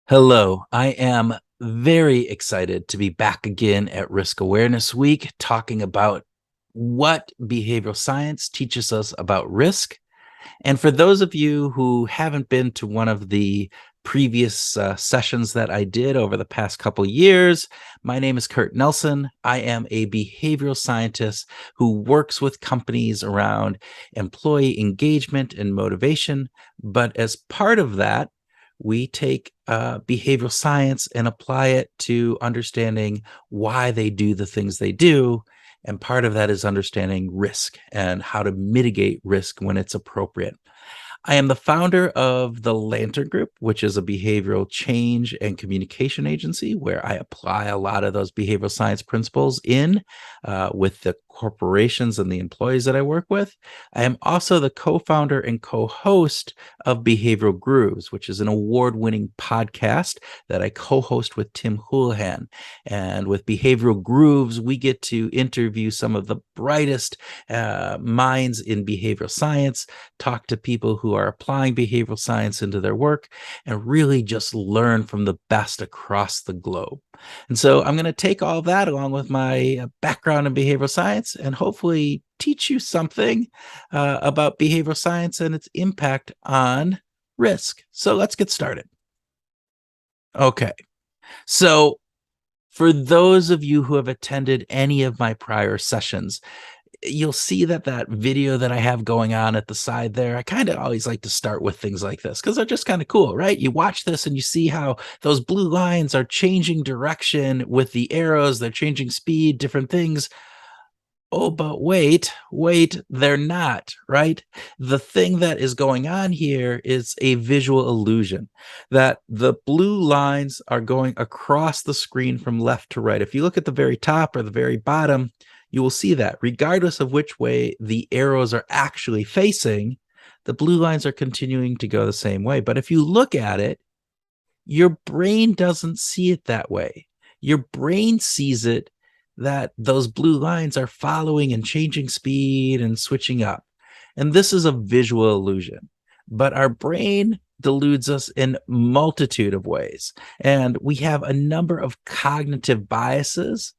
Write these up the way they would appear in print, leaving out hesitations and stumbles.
Hello, I am very excited to be back again at Risk Awareness Week talking about what behavioral science teaches us about risk. And for those of you who haven't been to one of the previous sessions that I did over the past couple years, my name is Kurt Nelson. I am a behavioral scientist who works with companies around employee engagement and motivation. But as part of that, we take behavioral science and apply it to understanding why they do the things they do. And part of that is understanding risk and how to mitigate risk when it's appropriate. I am the founder of the Lantern Group, which is a behavioral change and communication agency where I apply a lot of those behavioral science principles in with the corporations and the employees that I work with. I am also the co-founder and co-host of Behavioral Grooves, which is an award-winning podcast that I co-host with Tim Houlihan. And with Behavioral Grooves, we get to interview some of the brightest minds in behavioral science, talk to people who are applying behavioral science into their work, and really just learn from the best across the globe. And so I'm going to take all that along with my background in behavioral science and hopefully teach you something about behavioral science and its impact on risk. So let's get started. Okay. So for those of you who have attended any of my prior sessions, you'll see that video that I have going on at the side there. I kind of always like to start with things like this because they're just kind of cool, right? You watch this and you see how those blue lines are changing direction with the arrows. They're changing speed, different things. Oh, but wait, they're not, right? The thing that is going on here is a visual illusion that the blue lines are going across the screen from left to right. If you look at the very top or the very bottom, you will see that regardless of which way the arrows are actually facing, the blue lines are continuing to go the same way. But if you look at it, your brain doesn't see it that way. Your brain sees it that those blue lines are following and changing speed and switching up. And this is a visual illusion. But our brain deludes us in multitude of ways. And we have a number of cognitive biases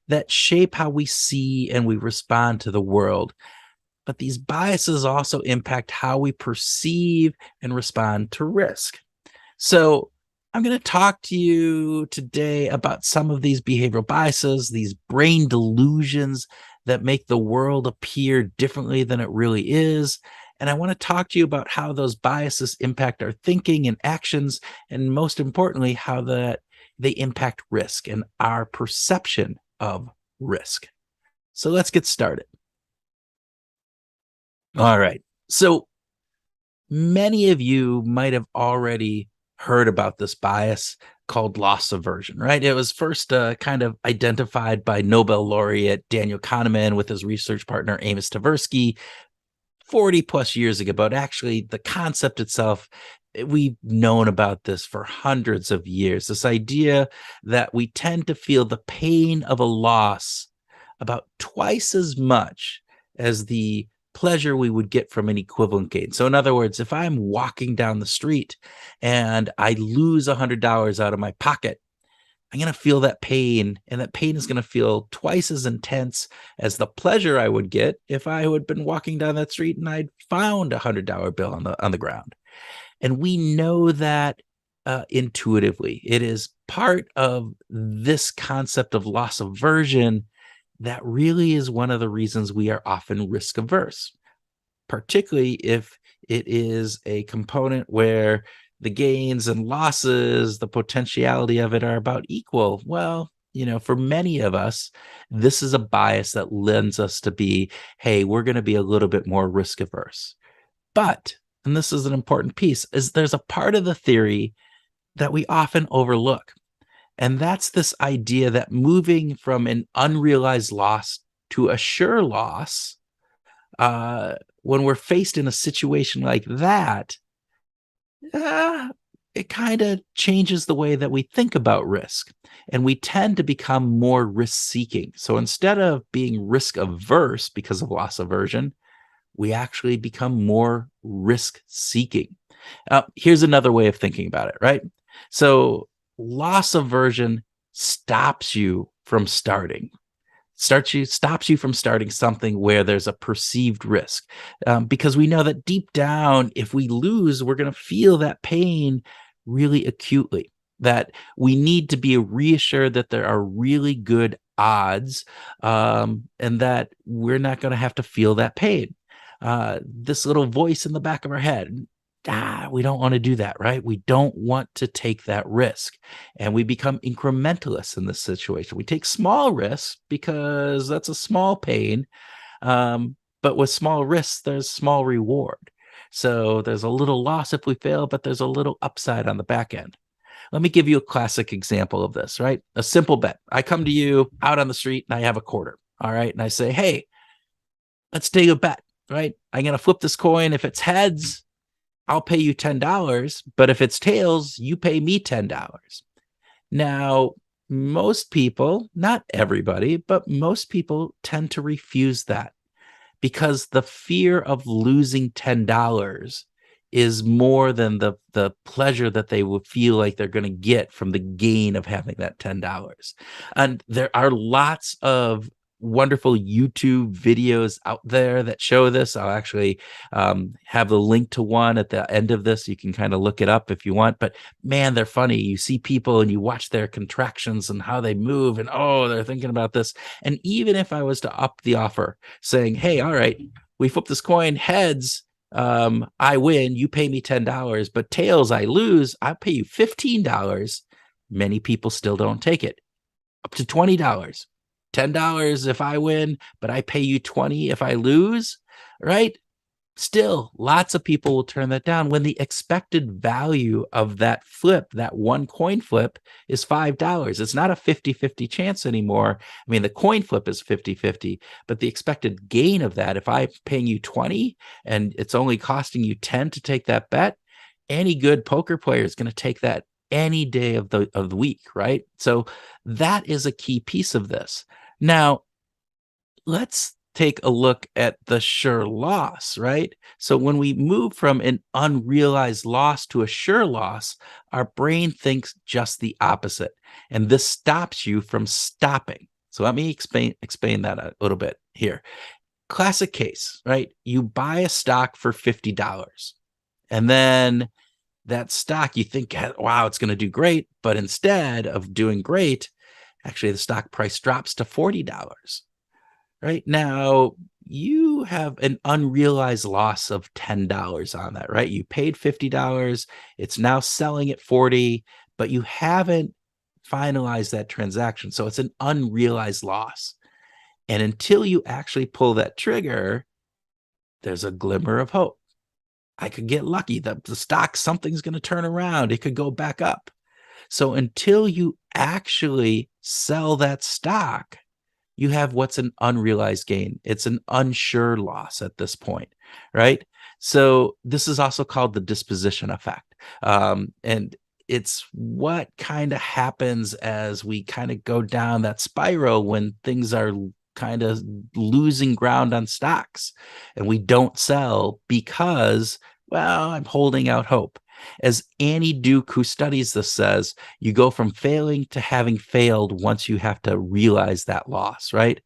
that shape how we see and we respond to the world. But these biases also impact how we perceive and respond to risk. So I'm going to talk to you today about some of these behavioral biases, these brain delusions that make the world appear differently than it really is. And I want to talk to you about how those biases impact our thinking and actions, and most importantly, how they impact risk and our perception of risk. So let's get started. All right. So many of you might have already heard about this bias called loss aversion, right? It was first kind of identified by Nobel laureate Daniel Kahneman with his research partner Amos Tversky 40 plus years ago. But actually, the concept itself, we've known about this for hundreds of years. This idea that we tend to feel the pain of a loss about twice as much as the pleasure we would get from an equivalent gain. So in other words, if I'm walking down the street and I lose $100 out of my pocket, I'm going to feel that pain, and that pain is going to feel twice as intense as the pleasure I would get if I had been walking down that street and I'd found $100 bill on the ground. And we know that intuitively. It is part of this concept of loss aversion that really is one of the reasons we are often risk averse, particularly if it is a component where the gains and losses, the potentiality of it are about equal. Well, for many of us, this is a bias that lends us to be, hey, we're going to be a little bit more risk averse. But, and this is an important piece, is there's a part of the theory that we often overlook. And that's this idea that moving from an unrealized loss to a sure loss, when we're faced in a situation like that, it kind of changes the way that we think about risk. And we tend to become more risk seeking. So instead of being risk averse because of loss aversion, we actually become more risk seeking. Here's another way of thinking about it, right? So loss aversion stops you from starting. Stops you from starting something where there's a perceived risk, because we know that deep down, if we lose, we're going to feel that pain really acutely. That we need to be reassured that there are really good odds, and that we're not going to have to feel that pain. This little voice in the back of our head, we don't want to do that, right? We don't want to take that risk. And we become incrementalists in this situation. We take small risks because that's a small pain. But with small risks, there's small reward. So there's a little loss if we fail, but there's a little upside on the back end. Let me give you a classic example of this, right? A simple bet. I come to you out on the street and I have a quarter. All right. And I say, hey, let's take a bet, right? I'm going to flip this coin. If it's heads, I'll pay you $10, but if it's tails, you pay me $10. Now, most people, not everybody, but most people tend to refuse that because the fear of losing $10 is more than the pleasure that they will feel like they're going to get from the gain of having that $10. And there are lots of wonderful YouTube videos out there that show this. I'll actually have the link to one at the end of this. You can kind of look it up if you want, but man, they're funny. You see people and you watch their contractions and how they move and, oh, they're thinking about this. And even if I was to up the offer saying, hey, all right, we flip this coin, heads, I win, you pay me $10, but tails, I lose, I pay you $15. Many people still don't take it. Up to $20. $10 if I win, but I pay you 20 if I lose, right? Still, lots of people will turn that down when the expected value of that flip, that one coin flip, is $5. It's not a 50-50 chance anymore. I mean, the coin flip is 50-50, but the expected gain of that, if I'm paying you 20 and it's only costing you 10 to take that bet, any good poker player is going to take that any day of the week, right? So that is a key piece of this. Now, let's take a look at the sure loss, right? So when we move from an unrealized loss to a sure loss, our brain thinks just the opposite. And this stops you from stopping. So let me explain that a little bit here. Classic case, right? You buy a stock for $50. And then that stock, you think, wow, it's going to do great. But instead of doing great, actually the stock price drops to $40. Right now, you have an unrealized loss of $10 on that, right? You paid $50. It's now selling at 40, but you haven't finalized that transaction. So it's an unrealized loss. And until you actually pull that trigger, there's a glimmer of hope. I could get lucky. The stock, something's going to turn around. It could go back up. So until you actually sell that stock, you have what's an unrealized gain. It's an unsure loss at this point, right? So this is also called the disposition effect. And it's what kind of happens as we kind of go down that spiral when things are kind of losing ground on stocks and we don't sell because, well, I'm holding out hope. As Annie Duke, who studies this, says, you go from failing to having failed once you have to realize that loss, right?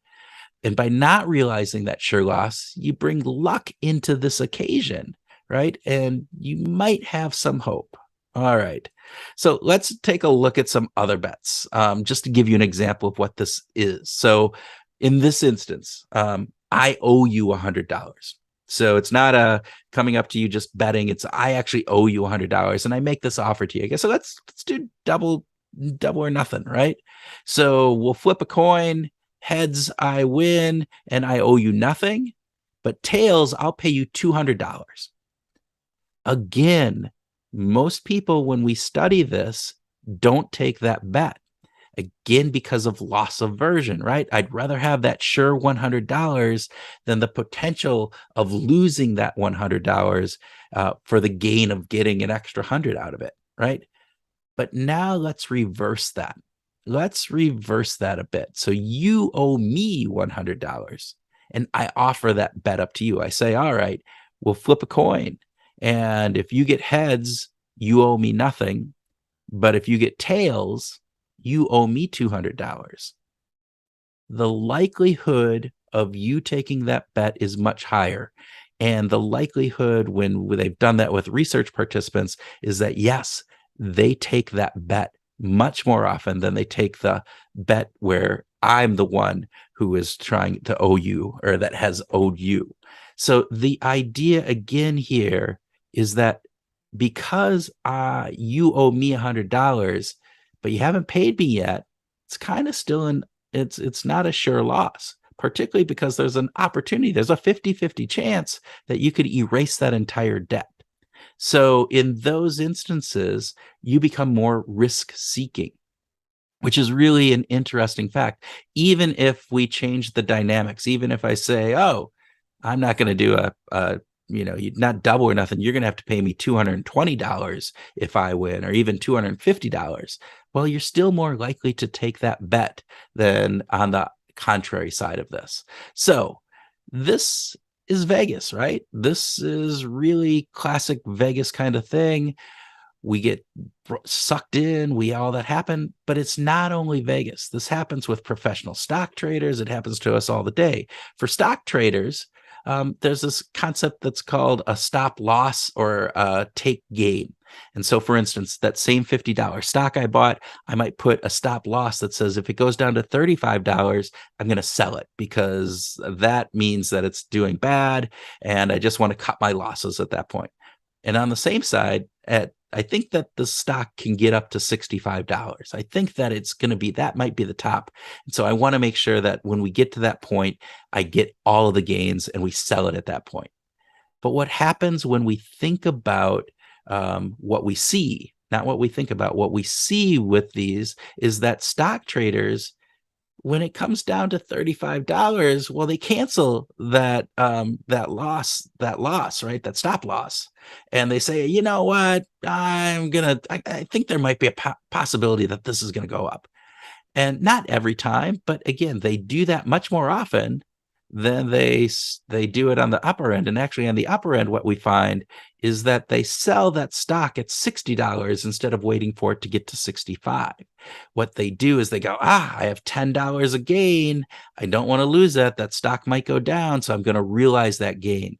And by not realizing that sure loss, you bring luck into this occasion, right? And you might have some hope. All right. So let's take a look at some other bets, just to give you an example of what this is. So in this instance, I owe you $100. So it's not a coming up to you just betting. It's I actually owe you $100 and I make this offer to you. I guess so. Let's do double or nothing, right? So we'll flip a coin. Heads, I win, and I owe you nothing. But tails, I'll pay you $200. Again, most people, when we study this, don't take that bet. Again, because of loss aversion, right? I'd rather have that sure $100 than the potential of losing that $100 for the gain of getting an extra 100 out of it, right? But now let's reverse that. Let's reverse that a bit. So you owe me $100 and I offer that bet up to you. I say, all right, we'll flip a coin. And if you get heads, you owe me nothing. But if you get tails, you owe me $200. The likelihood of you taking that bet is much higher. And the likelihood when they've done that with research participants is that, yes, they take that bet much more often than they take the bet where I'm the one who is trying to owe you or that has owed you. So the idea again here is that because you owe me $100, but you haven't paid me yet, it's kind of still it's not a sure loss, particularly because there's an opportunity. There's a 50-50 chance that you could erase that entire debt. So in those instances, you become more risk seeking, which is really an interesting fact. Even if we change the dynamics, even if I say, oh, I'm not going to do not double or nothing. You're going to have to pay me $220 if I win, or even $250. Well, you're still more likely to take that bet than on the contrary side of this. So this is Vegas, right? This is really classic Vegas kind of thing. We get sucked in, all that happen, but it's not only Vegas. This happens with professional stock traders. It happens to us all the day. For stock traders, there's this concept that's called a stop loss or a take gain. And so, for instance, that same $50 stock I bought, I might put a stop loss that says if it goes down to $35, I'm going to sell it because that means that it's doing bad and I just want to cut my losses at that point. And on the same side, I think that the stock can get up to $65. I think that it's going to be, that might be the top. And so I want to make sure that when we get to that point, I get all of the gains and we sell it at that point. But what happens when we think about what we see, not what we think about, what we see with these is that stock traders, when it comes down to $35, well, they cancel that loss, right? That stop loss. And they say, you know what? I think there might be a possibility that this is going to go up. And not every time, but again, they do that much more often than they do it on the upper end. And actually on the upper end, what we find is that they sell that stock at $60 instead of waiting for it to get to 65. What they do is they go, I have $10 a gain. I don't want to lose that. That stock might go down. So I'm going to realize that gain.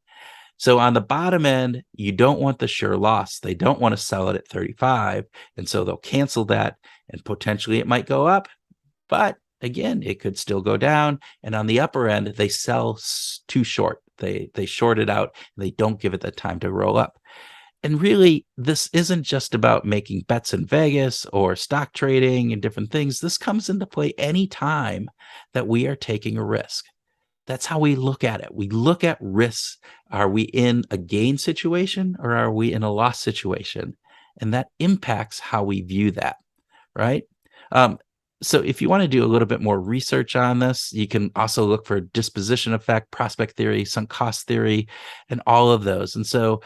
So on the bottom end, you don't want the sure loss. They don't want to sell it at 35. And so they'll cancel that and potentially it might go up. But again, it could still go down. And on the upper end, they sell too short. They short it out. And they don't give it the time to roll up. And really, this isn't just about making bets in Vegas or stock trading and different things. This comes into play any time that we are taking a risk. That's how we look at it. We look at risks. Are we in a gain situation or are we in a loss situation? And that impacts how we view that, right? So if you want to do a little bit more research on this, you can also look for disposition effect, prospect theory, sunk cost theory, and all of those. And so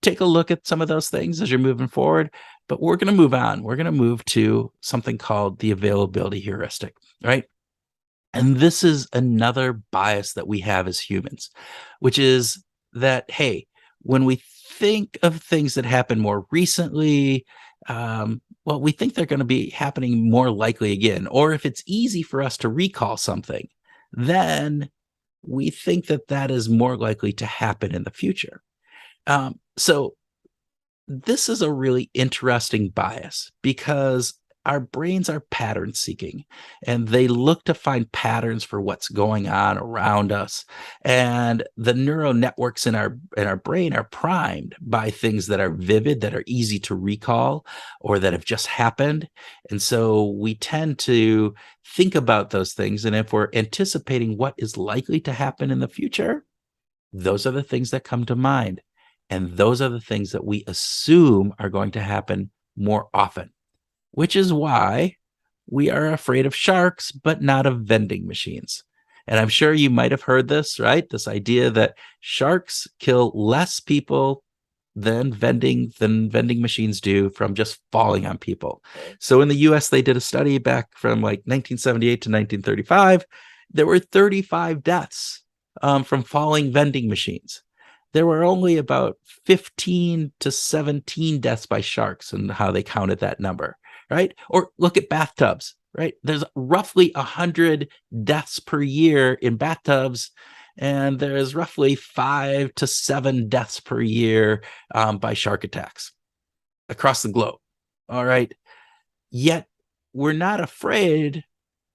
take a look at some of those things as you're moving forward. But we're going to move on. We're going to move to something called the availability heuristic, right? And this is another bias that we have as humans, which is that, hey, when we think of things that happen more recently, well, we think they're going to be happening more likely again. Or if it's easy for us to recall something, then we think that that is more likely to happen in the future. So this is a really interesting bias because our brains are pattern seeking and they look to find patterns for what's going on around us. And the neural networks in our brain are primed by things that are vivid, that are easy to recall, or that have just happened. And so we tend to think about those things. And if we're anticipating what is likely to happen in the future, those are the things that come to mind. And those are the things that we assume are going to happen more often, which is why we are afraid of sharks, but not of vending machines. And I'm sure you might have heard this, right? This idea that sharks kill less people than vending machines do from just falling on people. So in the US, they did a study back from like 1978 to 1935. There were 35 deaths from falling vending machines. there were only about 15 to 17 deaths by sharks and how they counted that number, right? Or look at bathtubs, right? There's roughly 100 deaths per year in bathtubs, and there's roughly 5 to 7 deaths per year by shark attacks across the globe. All right. Yet we're not afraid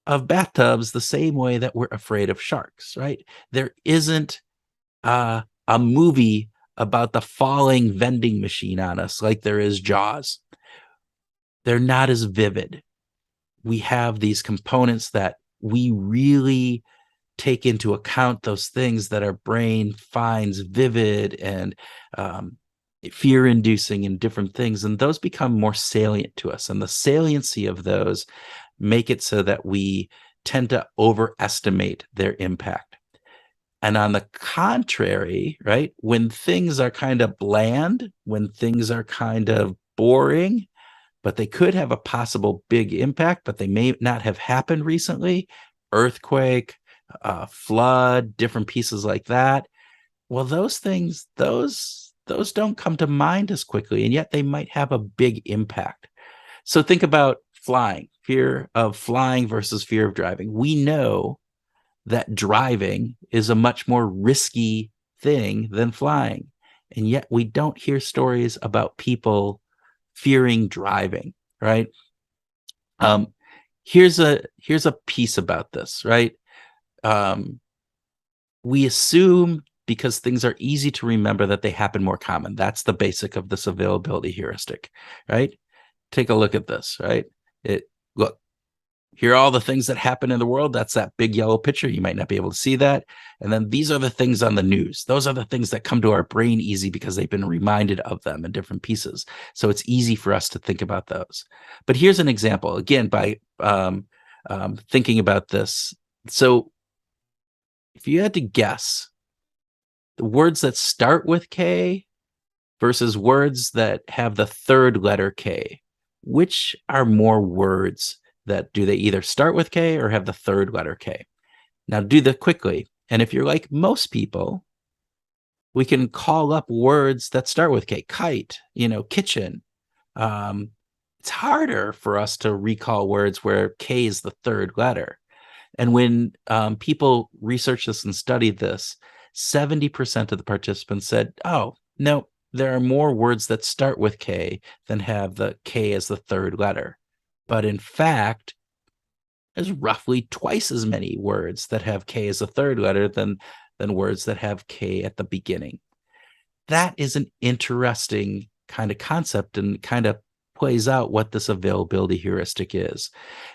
of bathtubs the same way that we're afraid of sharks, right? There isn't a movie about the falling vending machine on us like there is Jaws. They're not as vivid. We have these components that we really take into account, those things that our brain finds vivid and fear-inducing and different things, and those become more salient to us. And the saliency of those make it so that we tend to overestimate their impact. And on the contrary, right, when things are kind of bland, when things are kind of boring, but they could have a possible big impact, but they may not have happened recently, earthquake, flood, different pieces like that. Well, those things, those don't come to mind as quickly, and yet they might have a big impact. So think about flying, fear of flying versus fear of driving. We know that driving is a much more risky thing than flying. And yet we don't hear stories about people fearing driving, right? Here's a piece about this, right? We assume because things are easy to remember that they happen more common. That's the basic of this availability heuristic, right? Take a look at this, right? Look, here are all the things that happen in the world. That's that big yellow picture. You might not be able to see that. And then these are the things on the news. Those are the things that come to our brain easy because they've been reminded of them in different pieces. So it's easy for us to think about those. But here's an example, again, by thinking about this. So if you had to guess the words that start with K versus words that have the third letter K, which are more words that do they either start with K or have the third letter K? Now do that quickly. And if you're like most people, we can call up words that start with K, kite, kitchen. It's harder for us to recall words where K is the third letter. And when people researched this and studied this, 70% of the participants said, oh, no, there are more words that start with K than have the K as the third letter. But in fact, there's roughly twice as many words that have K as a third letter than words that have K at the beginning. That is an interesting kind of concept and kind of plays out what this availability heuristic is.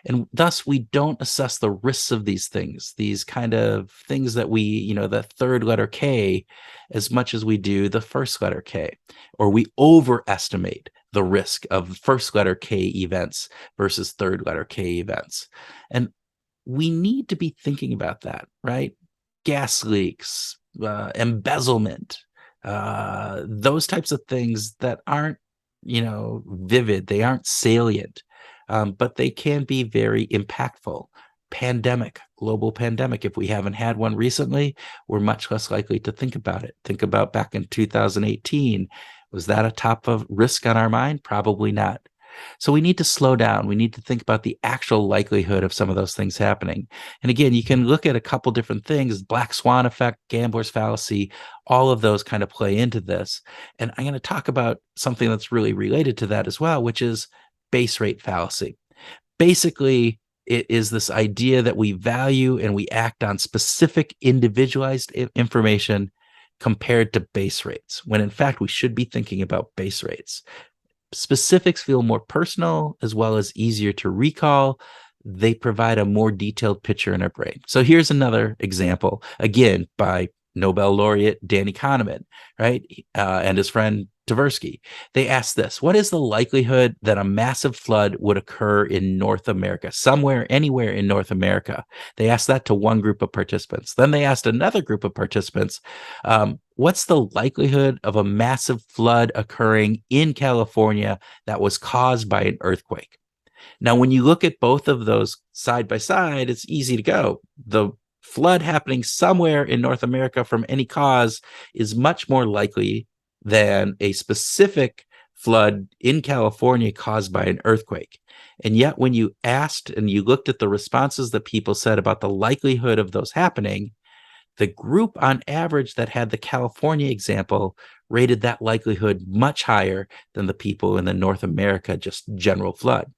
And thus, we don't assess the risks of these things, these kind of things that we, the third letter K, as much as we do the first letter K, or we overestimate the risk of first letter K events versus third letter K events. And we need to be thinking about that, right? Gas leaks, embezzlement, those types of things that aren't, vivid, they aren't salient, but they can be very impactful. Global pandemic. If we haven't had one recently, we're much less likely to think about it. Think about back in 2018. Was that a top of risk on our mind? Probably not. So we need to slow down. We need to think about the actual likelihood of some of those things happening. And again, you can look at a couple different things, black swan effect, gambler's fallacy, all of those kind of play into this. And I'm going to talk about something that's really related to that as well, which is base rate fallacy. Basically, it is this idea that we value and we act on specific individualized information compared to base rates, when in fact we should be thinking about base rates. Specifics feel more personal as well as easier to recall. They provide a more detailed picture in our brain. So here's another example, again, by Nobel laureate Danny Kahneman, right? And his friend Tversky. They asked this: what is the likelihood that a massive flood would occur in North America, anywhere in North America? They asked that to one group of participants. Then they asked another group of participants, what's the likelihood of a massive flood occurring in California that was caused by an earthquake? Now, when you look at both of those side by side, it's easy to go. The flood happening somewhere in North America from any cause is much more likely than a specific flood in California caused by an earthquake. And yet, when you asked and you looked at the responses that people said about the likelihood of those happening, the group on average that had the California example rated that likelihood much higher than the people in the North America just general flood.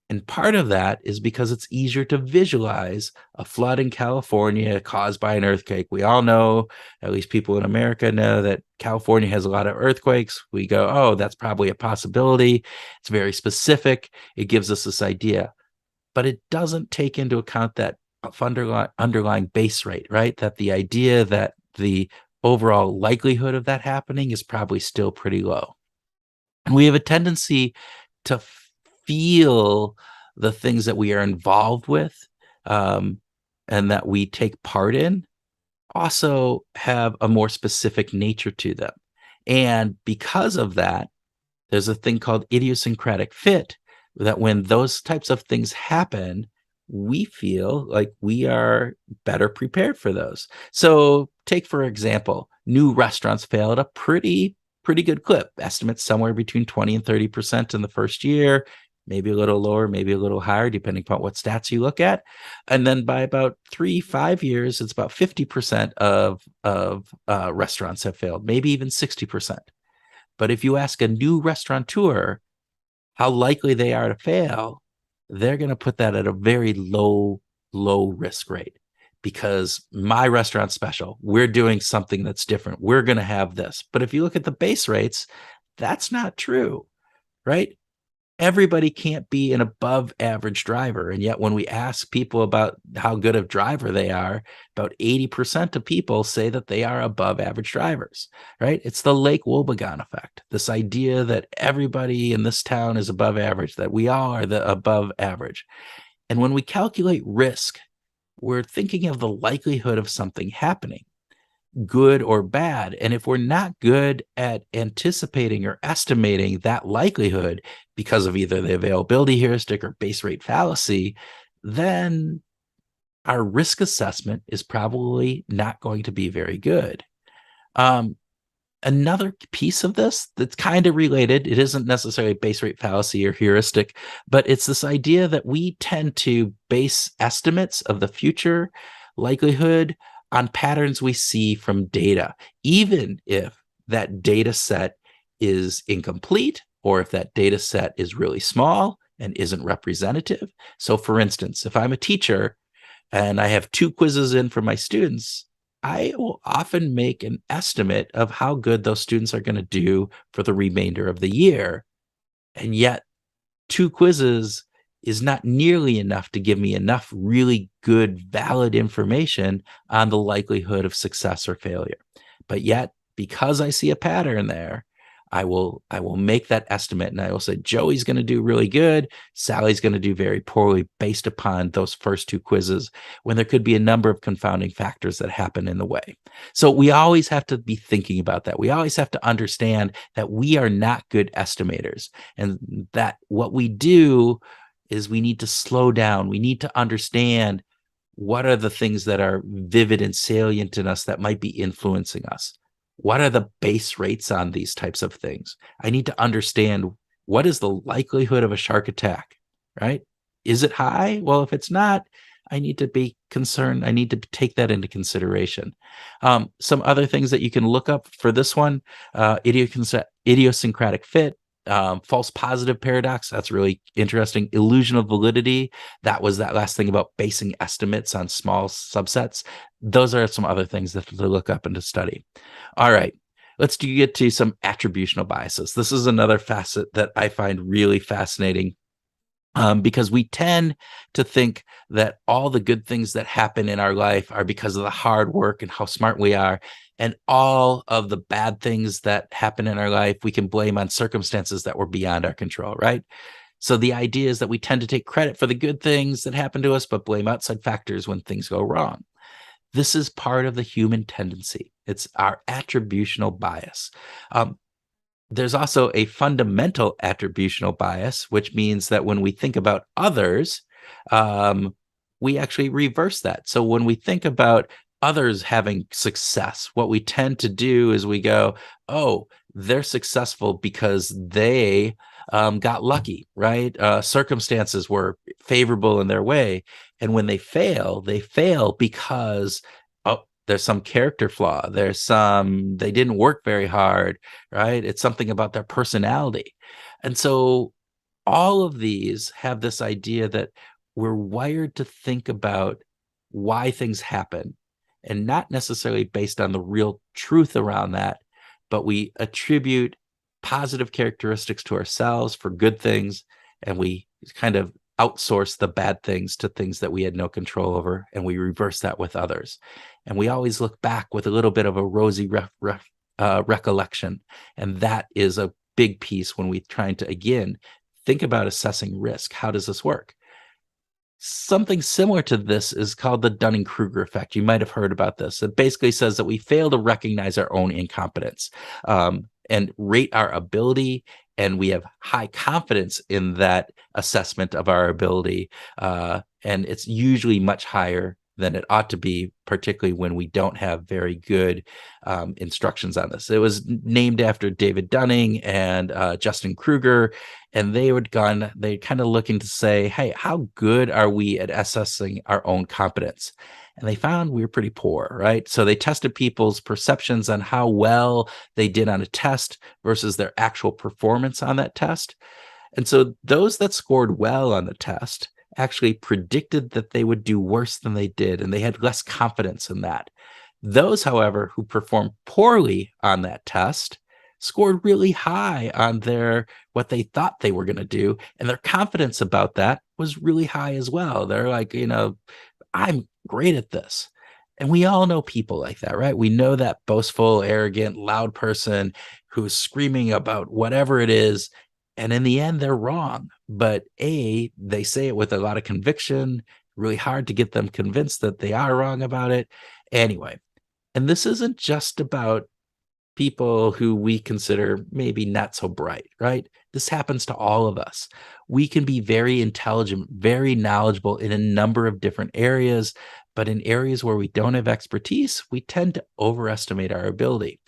And part of that is because it's easier to visualize a flood in California caused by an earthquake. We all know, at least people in America know, that California has a lot of earthquakes. We go, oh, that's probably a possibility. It's very specific. It gives us this idea. But it doesn't take into account that underlying base rate, right? That the idea that the overall likelihood of that happening is probably still pretty low. And we have a tendency to feel the things that we are involved with and that we take part in also have a more specific nature to them. And because of that, there's a thing called idiosyncratic fit, that when those types of things happen, we feel like we are better prepared for those. So take, for example, new restaurants fail at a pretty good clip. Estimates somewhere between 20 and 30% in the first year, maybe a little lower, maybe a little higher, depending upon what stats you look at. And then by about 3-5 years, it's about 50% of restaurants have failed, maybe even 60%. But if you ask a new restaurateur how likely they are to fail, they're going to put that at a very low risk rate, because my restaurant's special. We're doing something that's different. We're going to have this. But if you look at the base rates, that's not true, right? Everybody can't be an above average driver. And yet when we ask people about how good of driver they are, about 80% of people say that they are above average drivers, right? It's the Lake Wobegon effect. This idea that everybody in this town is above average, that we all are the above average. And when we calculate risk, we're thinking of the likelihood of something happening, good or bad. And if we're not good at anticipating or estimating that likelihood because of either the availability heuristic or base rate fallacy, then our risk assessment is probably not going to be very good. Another piece of this that's kind of related, it isn't necessarily base rate fallacy or heuristic, but it's this idea that we tend to base estimates of the future likelihood on patterns we see from data, even if that data set is incomplete or if that data set is really small and isn't representative. So for instance, if I'm a teacher and I have 2 quizzes in for my students, I will often make an estimate of how good those students are going to do for the remainder of the year. And yet 2 quizzes is not nearly enough to give me enough really good, valid information on the likelihood of success or failure. But yet, because I see a pattern there, I will make that estimate, and I will say Joey's going to do really good, Sally's going to do very poorly based upon those first 2 quizzes, when there could be a number of confounding factors that happen in the way. So we always have to be thinking about that. We always have to understand that we are not good estimators, and that what we do is we need to slow down. We need to understand what are the things that are vivid and salient in us that might be influencing us. What are the base rates on these types of things? I need to understand, what is the likelihood of a shark attack, right? Is it high? Well, if it's not, I need to be concerned. I need to take that into consideration. Some other things that you can look up for this one, idiosyncratic fit, false positive paradox. That's really interesting. Illusion of validity. That was that last thing about basing estimates on small subsets. Those are some other things that to look up and to study. All right, let's get to some attributional biases. This is another facet that I find really fascinating. Because we tend to think that all the good things that happen in our life are because of the hard work and how smart we are. And all of the bad things that happen in our life, we can blame on circumstances that were beyond our control, right? So the idea is that we tend to take credit for the good things that happen to us, but blame outside factors when things go wrong. This is part of the human tendency. It's our attributional bias. There's also a fundamental attributional bias, which means that when we think about others, we actually reverse that. So when we think about others having success, what we tend to do is we go, oh, they're successful because they got lucky, right? Circumstances were favorable in their way. And when they fail because, oh, there's some character flaw. They didn't work very hard, right? It's something about their personality. And so all of these have this idea that we're wired to think about why things happen and not necessarily based on the real truth around that, but we attribute positive characteristics to ourselves for good things, and we kind of outsource the bad things to things that we had no control over, and we reverse that with others. And we always look back with a little bit of a rosy recollection, and that is a big piece when we're trying to, again, think about assessing risk. How does this work? Something similar to this is called the Dunning-Kruger effect. You might have heard about this. It basically says that we fail to recognize our own incompetence and rate our ability, and we have high confidence in that assessment of our ability. And it's usually much higher than it ought to be, particularly when we don't have very good instructions on this. It was named after David Dunning and Justin Kruger, and they kind of looking to say, hey, how good are we at assessing our own competence? And they found we were pretty poor, right? So they tested people's perceptions on how well they did on a test versus their actual performance on that test. And so those that scored well on the test actually predicted that they would do worse than they did, and they had less confidence in that. Those, however, who performed poorly on that test scored really high on what they thought they were going to do, and their confidence about that was really high as well. They're like, I'm great at this. And we all know people like that, right? We know that boastful, arrogant, loud person who's screaming about whatever it is, and in the end, they're wrong. But they say it with a lot of conviction, really hard to get them convinced that they are wrong about it. Anyway, and this isn't just about people who we consider maybe not so bright, right? This happens to all of us. We can be very intelligent, very knowledgeable in a number of different areas, but in areas where we don't have expertise, we tend to overestimate our ability.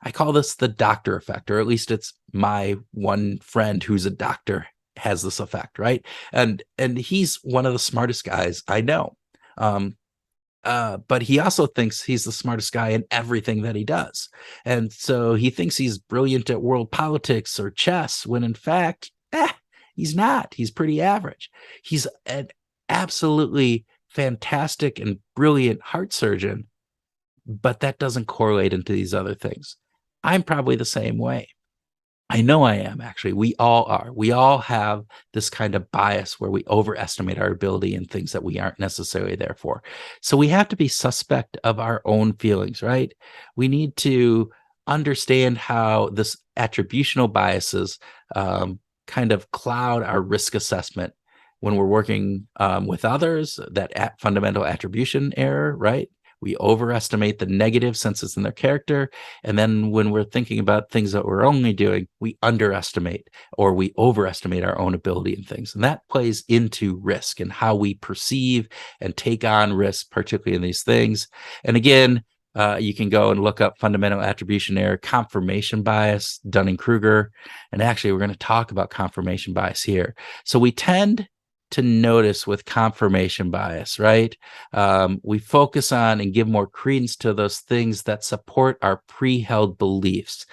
I call this the doctor effect, or at least it's my one friend who's a doctor has this effect, right? And he's one of the smartest guys I know. But he also thinks he's the smartest guy in everything that he does. And so he thinks he's brilliant at world politics or chess, when in fact, he's not. He's pretty average. He's an absolutely fantastic and brilliant heart surgeon, but that doesn't correlate into these other things. I'm probably the same way. I know I am, actually. We all are. We all have this kind of bias where we overestimate our ability in things that we aren't necessarily there for. So we have to be suspect of our own feelings, right? We need to understand how this attributional biases kind of cloud our risk assessment when we're working with others, that fundamental attribution error, right? We overestimate the negative since it's in their character. And then when we're thinking about things that we're only doing, we underestimate or we overestimate our own ability in things. And that plays into risk and how we perceive and take on risk, particularly in these things. And again, you can go and look up fundamental attribution error, confirmation bias, Dunning-Kruger. And actually, we're going to talk about confirmation bias here. So we tend to notice with confirmation bias, right? We focus on and give more credence to those things that support our pre-held beliefs.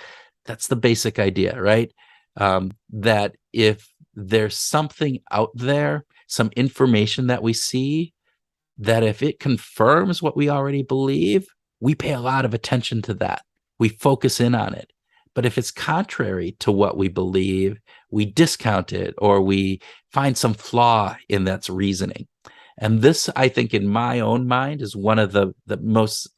That's the basic idea, right? That if there's something out there, some information that we see, that if it confirms what we already believe, we pay a lot of attention to that. We focus in on it. But if it's contrary to what we believe, we discount it or we find some flaw in that's reasoning. And this, I think, in my own mind, is one of the most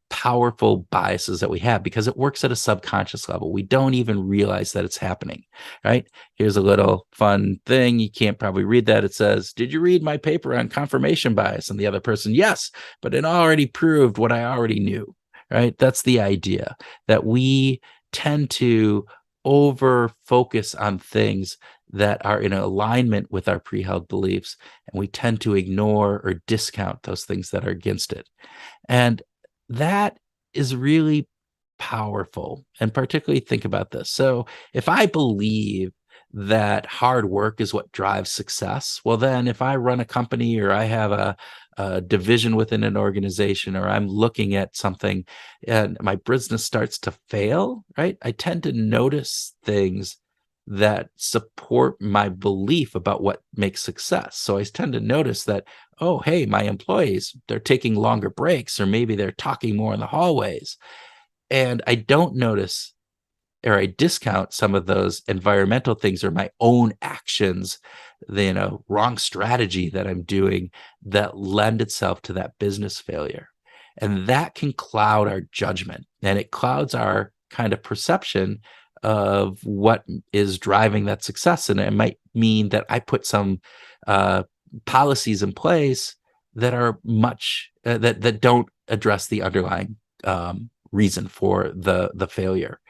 powerful biases that we have because it works at a subconscious level. We don't even realize that it's happening, right? Here's a little fun thing. You can't probably read that. It says, "Did you read my paper on confirmation bias?" And the other person, "Yes, but it already proved what I already knew," right? That's the idea, that we tend to over focus on things that are in alignment with our pre-held beliefs, and we tend to ignore or discount those things that are against it. And that is really powerful. And particularly think about this. So if I believe that hard work is what drives success, well, then if I run a company or I have a division within an organization, or I'm looking at something and my business starts to fail, right? I tend to notice things that support my belief about what makes success. So I tend to notice that, oh, hey, my employees, they're taking longer breaks, or maybe they're talking more in the hallways. And I don't notice, or I discount some of those environmental things or my own actions, the wrong strategy that I'm doing that lend itself to that business failure. And that can cloud our judgment, and it clouds our kind of perception of what is driving that success. And it might mean that I put some policies in place that are much that don't address the underlying reason for the failure.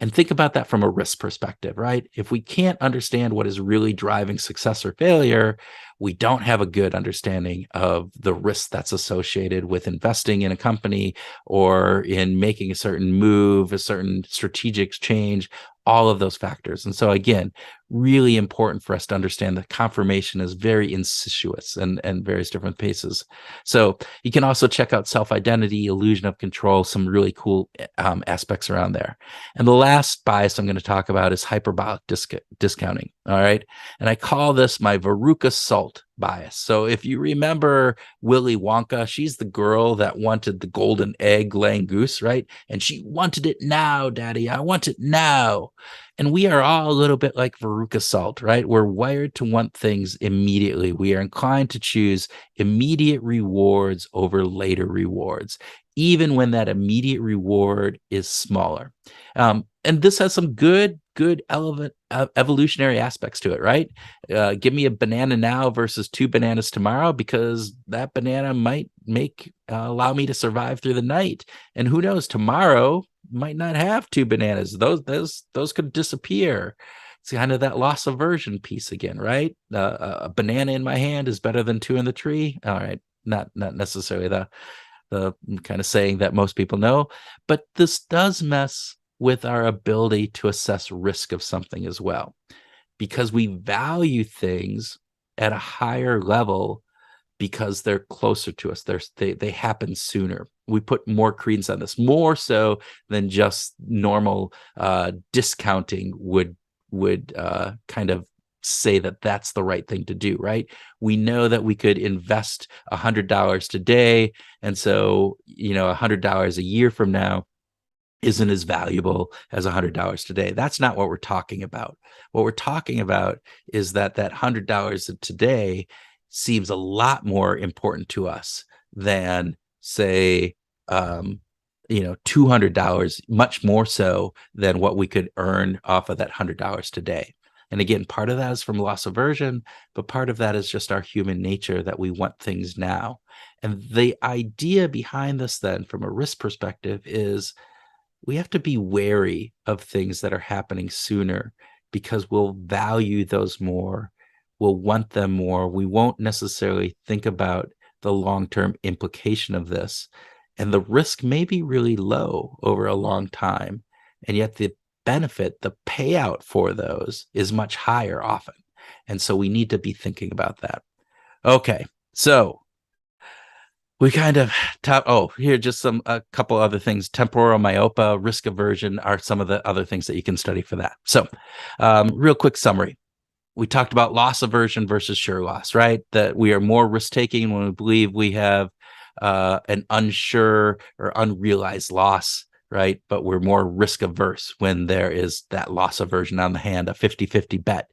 And think about that from a risk perspective, right? If we can't understand what is really driving success or failure, we don't have a good understanding of the risk that's associated with investing in a company or in making a certain move, a certain strategic change, all of those factors. And so again, really important for us to understand that confirmation is very insidious and various different paces. So you can also check out self-identity, illusion of control, some really cool aspects around there. And the last bias I'm going to talk about is hyperbolic discounting. All right. And I call this my Veruca salt bias. So if you remember Willy Wonka, she's the girl that wanted the golden egg laying goose, right? And she wanted it now, Daddy. I want it now. And we are all a little bit like Veruca salt, right? We're wired to want things immediately. We are inclined to choose immediate rewards over later rewards, even when that immediate reward is smaller. And this has some good evolutionary aspects to it, right? Give me a banana now versus 2 bananas tomorrow, because that banana might allow me to survive through the night. And who knows, tomorrow might not have 2 bananas. Those could disappear. It's kind of that loss aversion piece again, right? A banana in my hand is better than 2 in the tree. All right, not necessarily the kind of saying that most people know, but this does mess with our ability to assess risk of something as well, because we value things at a higher level because they're closer to us. They happen sooner. We put more credence on this, more so than just normal discounting would kind of say that that's the right thing to do, right? We know that we could invest $100 today, and so $100 a year from now isn't as valuable as $100 today. That's not what we're talking about. What we're talking about is that $100 today seems a lot more important to us than, say, $200, much more so than what we could earn off of that $100 today. And again, part of that is from loss aversion, but part of that is just our human nature that we want things now. And the idea behind this then, from a risk perspective, is we have to be wary of things that are happening sooner, because we'll value those more. We'll want them more. We won't necessarily think about the long-term implication of this. And the risk may be really low over a long time. And yet the benefit, the payout for those is much higher often. And so we need to be thinking about that. Okay. So we kind of here just a couple other things. Temporal myopia, risk aversion are some of the other things that you can study for that. So real quick summary. We talked about loss aversion versus sure loss, right? That we are more risk taking when we believe we have an unsure or unrealized loss, right? But we're more risk averse when there is that loss aversion on the hand, a 50-50 bet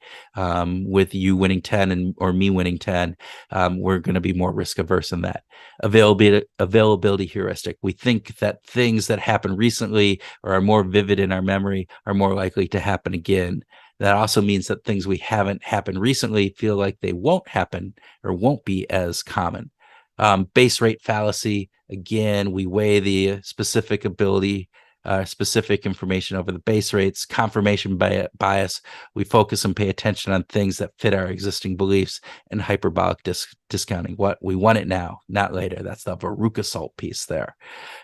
with you winning 10 or me winning 10. We're going to be more risk averse in that. Availability heuristic. We think that things that happen recently or are more vivid in our memory are more likely to happen again. That also means that things we haven't happened recently feel like they won't happen or won't be as common. Base rate fallacy. Again, we weigh the specific ability specific information over the base rates. Confirmation bias, we focus and pay attention on things that fit our existing beliefs. And hyperbolic discounting, what we want it now, not later. That's the Veruca salt piece there.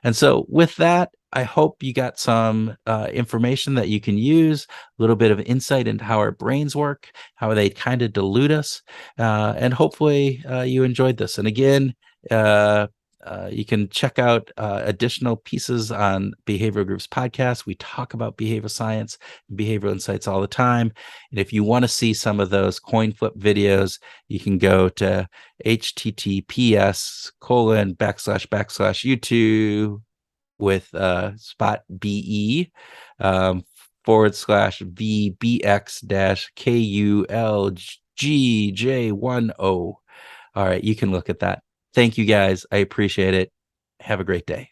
And so with that, I hope you got some information that you can use, a little bit of insight into how our brains work, how they kind of delude us, and hopefully you enjoyed this. And again, you can check out additional pieces on Behavioral Groups podcast. We talk about behavioral science and behavioral insights all the time. And if you want to see some of those coin flip videos, you can go to https://YouTube with spot BE /VBX-KULGJ10. All right, you can look at that. Thank you guys. I appreciate it. Have a great day.